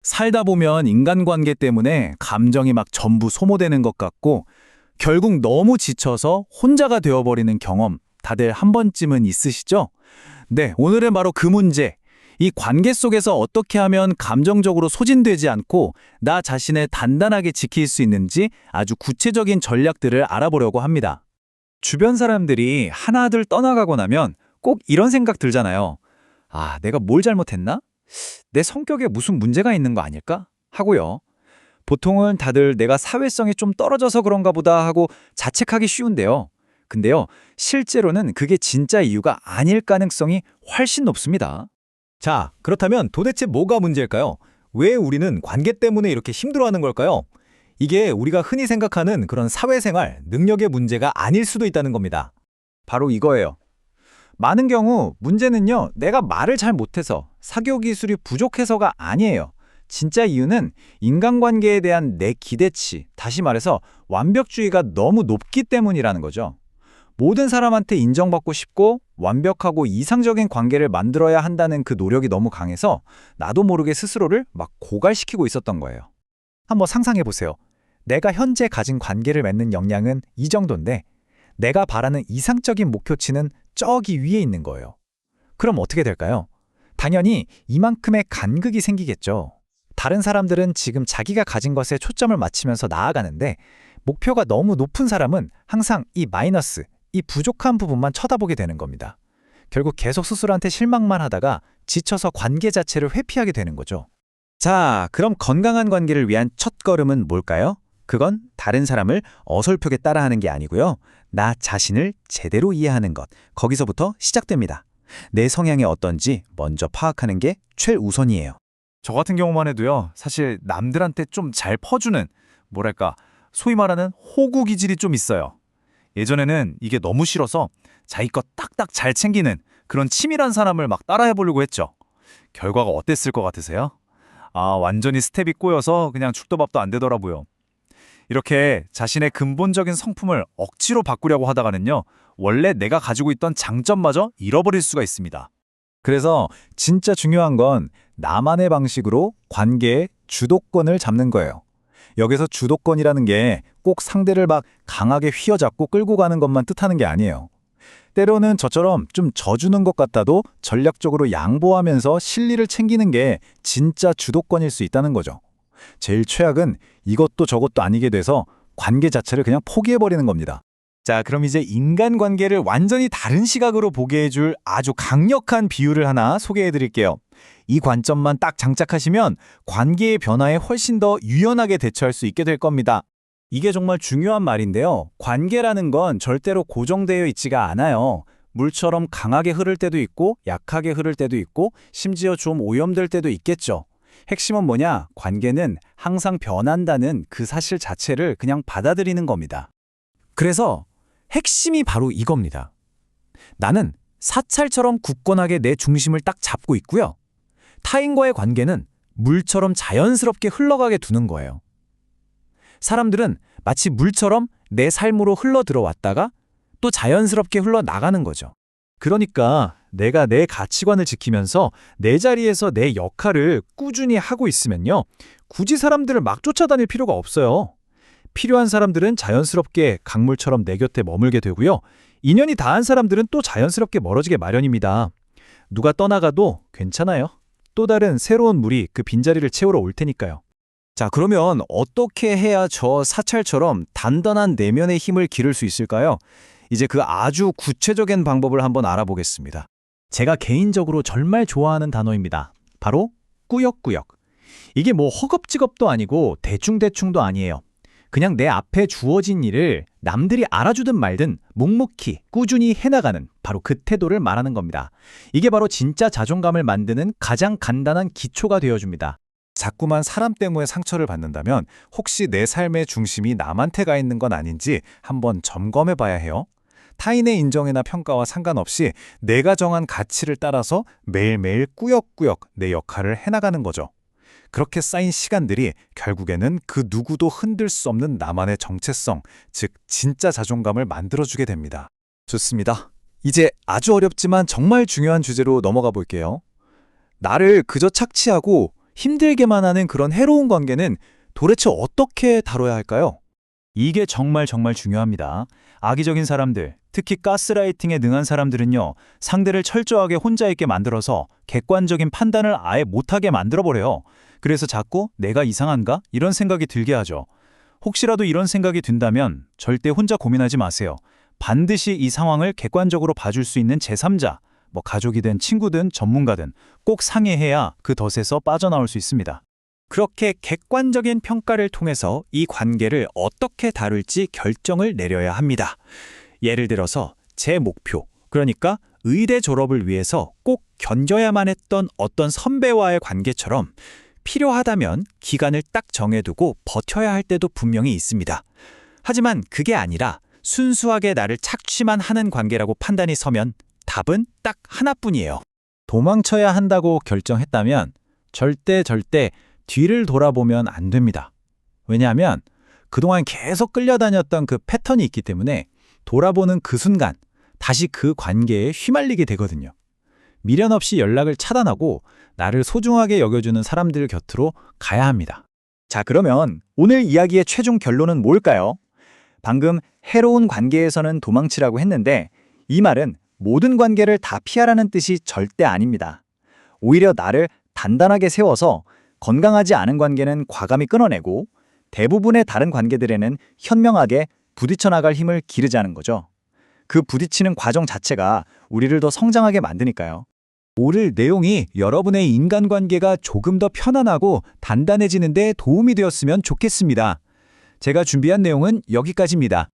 살다 보면 인간관계 때문에 감정이 막 전부 소모되는 것 같고 결국 너무 지쳐서 혼자가 되어버리는 경험 다들 한 번쯤은 있으시죠? 네, 오늘은 바로 그 문제. 이 관계 속에서 어떻게 하면 감정적으로 소진되지 않고 나 자신을 단단하게 지킬 수 있는지 아주 구체적인 전략들을 알아보려고 합니다. 주변 사람들이 하나둘 떠나가고 나면 꼭 이런 생각 들잖아요. 아, 내가 뭘 잘못했나? 내 성격에 무슨 문제가 있는 거 아닐까? 하고요. 보통은 다들 내가 사회성이 좀 떨어져서 그런가 보다 하고 자책하기 쉬운데요. 근데요, 실제로는 그게 진짜 이유가 아닐 가능성이 훨씬 높습니다. 자, 그렇다면 도대체 뭐가 문제일까요? 왜 우리는 관계 때문에 이렇게 힘들어하는 걸까요? 이게 우리가 흔히 생각하는 그런 사회생활, 능력의 문제가 아닐 수도 있다는 겁니다. 바로 이거예요. 많은 경우 문제는요, 내가 말을 잘 못해서, 사교 기술이 부족해서가 아니에요. 진짜 이유는 인간관계에 대한 내 기대치, 다시 말해서 완벽주의가 너무 높기 때문이라는 거죠. 모든 사람한테 인정받고 싶고 완벽하고 이상적인 관계를 만들어야 한다는 그 노력이 너무 강해서 나도 모르게 스스로를 막 고갈시키고 있었던 거예요. 한번 상상해 보세요. 내가 현재 가진 관계를 맺는 역량은 이 정도인데 내가 바라는 이상적인 목표치는 저기 위에 있는 거예요. 그럼 어떻게 될까요? 당연히 이만큼의 간극이 생기겠죠. 다른 사람들은 지금 자기가 가진 것에 초점을 맞추면서 나아가는데 목표가 너무 높은 사람은 항상 이 마이너스, 이 부족한 부분만 쳐다보게 되는 겁니다. 결국 계속 스스로한테 실망만 하다가 지쳐서 관계 자체를 회피하게 되는 거죠. 자, 그럼 건강한 관계를 위한 첫걸음은 뭘까요? 그건 다른 사람을 어설프게 따라하는 게 아니고요. 나 자신을 제대로 이해하는 것. 거기서부터 시작됩니다. 내 성향이 어떤지 먼저 파악하는 게 최우선이에요. 저 같은 경우만 해도요, 사실 남들한테 좀 잘 퍼주는, 뭐랄까, 소위 말하는 호구 기질이 좀 있어요. 예전에는 이게 너무 싫어서 자기 것 딱딱 잘 챙기는 그런 치밀한 사람을 막 따라해보려고 했죠. 결과가 어땠을 것 같으세요? 아, 완전히 스텝이 꼬여서 그냥 죽도 밥도 안 되더라고요. 이렇게 자신의 근본적인 성품을 억지로 바꾸려고 하다가는요, 원래 내가 가지고 있던 장점마저 잃어버릴 수가 있습니다. 그래서 진짜 중요한 건 나만의 방식으로 관계의 주도권을 잡는 거예요. 여기서 주도권이라는 게 꼭 상대를 막 강하게 휘어잡고 끌고 가는 것만 뜻하는 게 아니에요. 때로는 저처럼 좀 져주는 것 같아도 전략적으로 양보하면서 실리를 챙기는 게 진짜 주도권일 수 있다는 거죠. 제일 최악은 이것도 저것도 아니게 돼서 관계 자체를 그냥 포기해버리는 겁니다. 자, 그럼 이제 인간관계를 완전히 다른 시각으로 보게 해줄 아주 강력한 비유를 하나 소개해 드릴게요. 이 관점만 딱 장착하시면 관계의 변화에 훨씬 더 유연하게 대처할 수 있게 될 겁니다. 이게 정말 중요한 말인데요. 관계라는 건 절대로 고정되어 있지가 않아요. 물처럼 강하게 흐를 때도 있고 약하게 흐를 때도 있고 심지어 좀 오염될 때도 있겠죠. 핵심은 뭐냐? 관계는 항상 변한다는 그 사실 자체를 그냥 받아들이는 겁니다. 그래서 핵심이 바로 이겁니다. 나는 사찰처럼 굳건하게 내 중심을 딱 잡고 있고요. 타인과의 관계는 물처럼 자연스럽게 흘러가게 두는 거예요. 사람들은 마치 물처럼 내 삶으로 흘러 들어왔다가 또 자연스럽게 흘러나가는 거죠. 그러니까 내가 내 가치관을 지키면서 내 자리에서 내 역할을 꾸준히 하고 있으면요. 굳이 사람들을 막 쫓아다닐 필요가 없어요. 필요한 사람들은 자연스럽게 강물처럼 내 곁에 머물게 되고요. 인연이 닿은 사람들은 또 자연스럽게 멀어지게 마련입니다. 누가 떠나가도 괜찮아요. 또 다른 새로운 물이 그 빈자리를 채우러 올 테니까요. 자, 그러면 어떻게 해야 저 사찰처럼 단단한 내면의 힘을 기를 수 있을까요? 이제 그 아주 구체적인 방법을 한번 알아보겠습니다. 제가 개인적으로 정말 좋아하는 단어입니다. 바로 꾸역꾸역. 이게 뭐 허겁지겁도 아니고 대충대충도 아니에요. 그냥 내 앞에 주어진 일을 남들이 알아주든 말든 묵묵히 꾸준히 해나가는 바로 그 태도를 말하는 겁니다. 이게 바로 진짜 자존감을 만드는 가장 간단한 기초가 되어줍니다. 자꾸만 사람 때문에 상처를 받는다면 혹시 내 삶의 중심이 남한테 가 있는 건 아닌지 한번 점검해 봐야 해요. 타인의 인정이나 평가와 상관없이 내가 정한 가치를 따라서 매일매일 꾸역꾸역 내 역할을 해나가는 거죠. 그렇게 쌓인 시간들이 결국에는 그 누구도 흔들 수 없는 나만의 정체성, 즉 진짜 자존감을 만들어주게 됩니다. 좋습니다. 이제 아주 어렵지만 정말 중요한 주제로 넘어가 볼게요. 나를 그저 착취하고 힘들게만 하는 그런 해로운 관계는 도대체 어떻게 다뤄야 할까요? 이게 정말 중요합니다. 악의적인 사람들, 특히 가스라이팅에 능한 사람들은요, 상대를 철저하게 혼자 있게 만들어서 객관적인 판단을 아예 못하게 만들어버려요. 그래서 자꾸 내가 이상한가? 이런 생각이 들게 하죠. 혹시라도 이런 생각이 든다면 절대 혼자 고민하지 마세요. 반드시 이 상황을 객관적으로 봐줄 수 있는 제3자, 가족이든 친구든 전문가든 꼭 상의해야 그 덫에서 빠져나올 수 있습니다. 그렇게 객관적인 평가를 통해서 이 관계를 어떻게 다룰지 결정을 내려야 합니다. 예를 들어서 제 목표, 그러니까 의대 졸업을 위해서 꼭 견뎌야만 했던 어떤 선배와의 관계처럼 필요하다면 기간을 딱 정해두고 버텨야 할 때도 분명히 있습니다. 하지만 그게 아니라 순수하게 나를 착취만 하는 관계라고 판단이 서면 답은 딱 하나뿐이에요. 도망쳐야 한다고 결정했다면 절대 뒤를 돌아보면 안 됩니다. 왜냐하면 그동안 계속 끌려다녔던 그 패턴이 있기 때문에 돌아보는 그 순간 다시 그 관계에 휘말리게 되거든요. 미련 없이 연락을 차단하고 나를 소중하게 여겨주는 사람들 곁으로 가야 합니다. 자, 그러면 오늘 이야기의 최종 결론은 뭘까요? 방금 해로운 관계에서는 도망치라고 했는데 이 말은 모든 관계를 다 피하라는 뜻이 절대 아닙니다. 오히려 나를 단단하게 세워서 건강하지 않은 관계는 과감히 끊어내고 대부분의 다른 관계들에는 현명하게 부딪혀 나갈 힘을 기르자는 거죠. 그 부딪히는 과정 자체가 우리를 더 성장하게 만드니까요. 오늘 내용이 여러분의 인간관계가 조금 더 편안하고 단단해지는 데 도움이 되었으면 좋겠습니다. 제가 준비한 내용은 여기까지입니다.